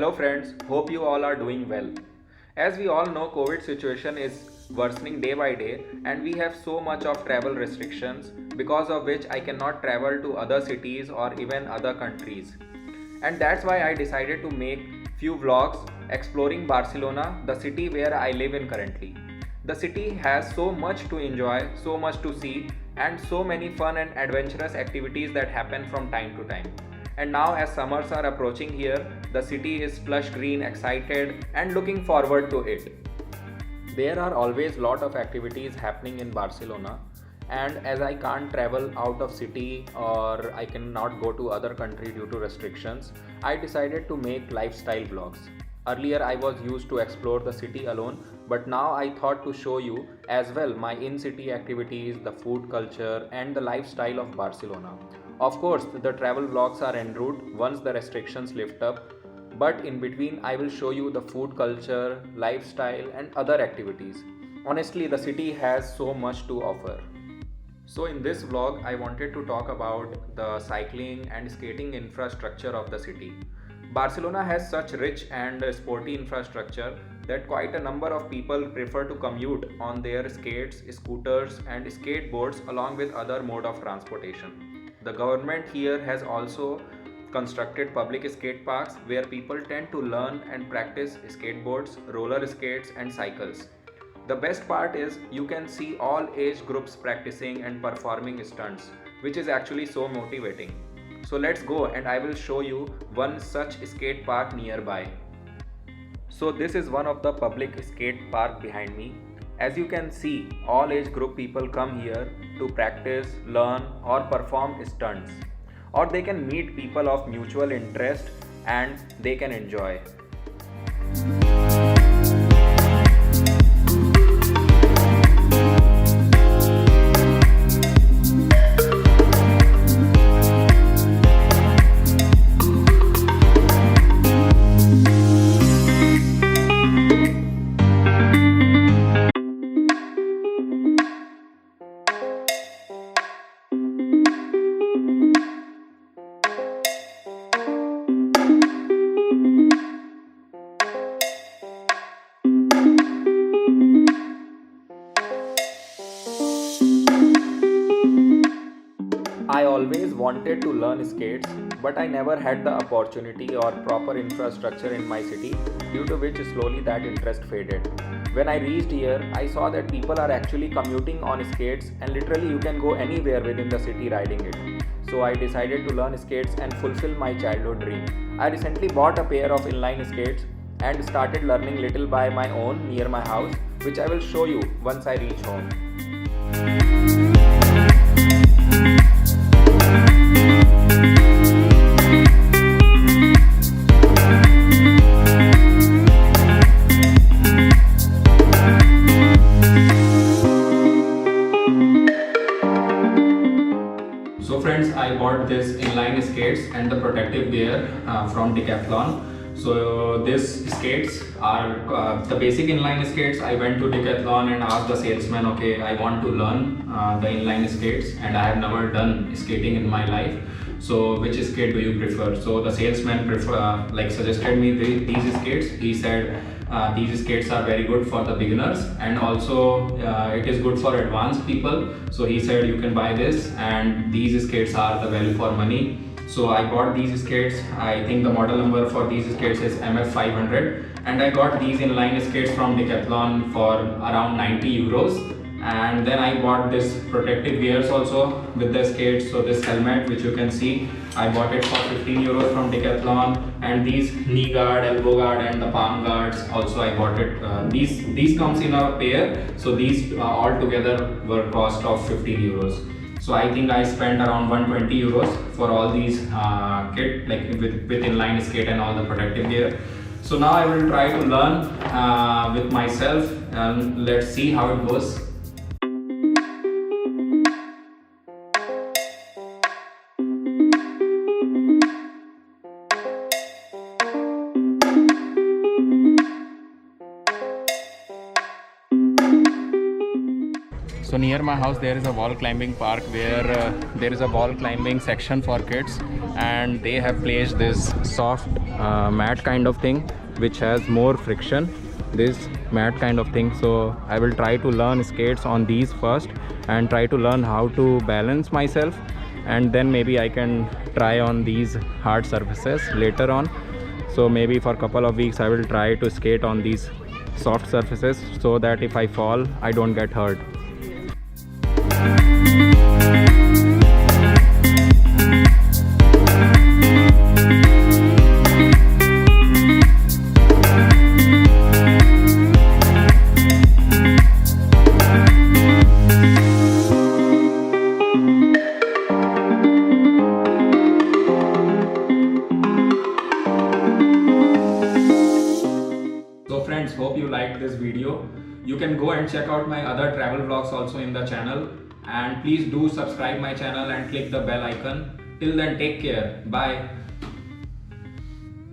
Hello friends, hope you all are doing well. As we all know, COVID situation is worsening day by day and we have so much of travel restrictions because of which I cannot travel to other cities or even other countries. And that's why I decided to make few vlogs exploring Barcelona, the city where I live in currently. The city has so much to enjoy, so much to see, and so many fun and adventurous activities that happen from time to time. And now, as summers are approaching here, the city is plush green, excited, and looking forward to it. There are always lot of activities happening in Barcelona, and as I can't travel out of city or I cannot go to other country due to restrictions, I decided to make lifestyle vlogs. Earlier I was used to explore the city alone, but now I thought to show you as well my in-city activities, the food culture and the lifestyle of Barcelona. Of course, the travel vlogs are en route once the restrictions lift up, but in between I will show you the food culture, lifestyle and other activities. Honestly, the city has so much to offer. So in this vlog I wanted to talk about the cycling and skating infrastructure of the city. Barcelona has such rich and sporty infrastructure that quite a number of people prefer to commute on their skates, scooters and skateboards along with other mode of transportation. The government here has also constructed public skate parks where people tend to learn and practice skateboards, roller skates and cycles. The best part is you can see all age groups practicing and performing stunts, which is actually so motivating. So let's go and I will show you one such skate park nearby. So this is one of the public skate park behind me. As you can see, all age group people come here to practice, learn or perform stunts. Or they can meet people of mutual interest and they can enjoy. I always wanted to learn skates, but I never had the opportunity or proper infrastructure in my city, due to which slowly that interest faded. When I reached here, I saw that people are actually commuting on skates and literally you can go anywhere within the city riding it. So I decided to learn skates and fulfill my childhood dream. I recently bought a pair of inline skates and started learning little by my own near my house, which I will show you once I reach home. So friends, I bought this inline skates and the protective gear from Decathlon. So these skates are the basic inline skates. I went to Decathlon and asked the salesman, okay, I want to learn the inline skates and I have never done skating in my life. So which skate do you prefer? So the salesman suggested me these skates. He said these skates are very good for the beginners and also it is good for advanced people. So he said you can buy this and these skates are the value for money. So I bought these skates. I think the model number for these skates is MF500 and I got these inline skates from Decathlon for around 90 euros. And then I bought this protective gears also with the skates. So this helmet which you can see, I bought it for 15 euros from Decathlon, and these knee guard, elbow guard and the palm guards also I bought it. These comes in a pair, so these all together were cost of 15 euros. So I think I spent around 120 euros for all these kit, like with inline skate and all the protective gear. So now I will try to learn with myself and let's see how it goes. So near my house there is a wall climbing park where there is a wall climbing section for kids, and they have placed this soft mat kind of thing which has more friction, this mat kind of thing. So I will try to learn skates on these first and try to learn how to balance myself, and then maybe I can try on these hard surfaces later on. So maybe for a couple of weeks I will try to skate on these soft surfaces so that if I fall I don't get hurt. So friends, hope you liked this video. You can go and check out my other travel vlogs also in the channel, and please do subscribe my channel and click the bell icon. Till then, take care. Bye.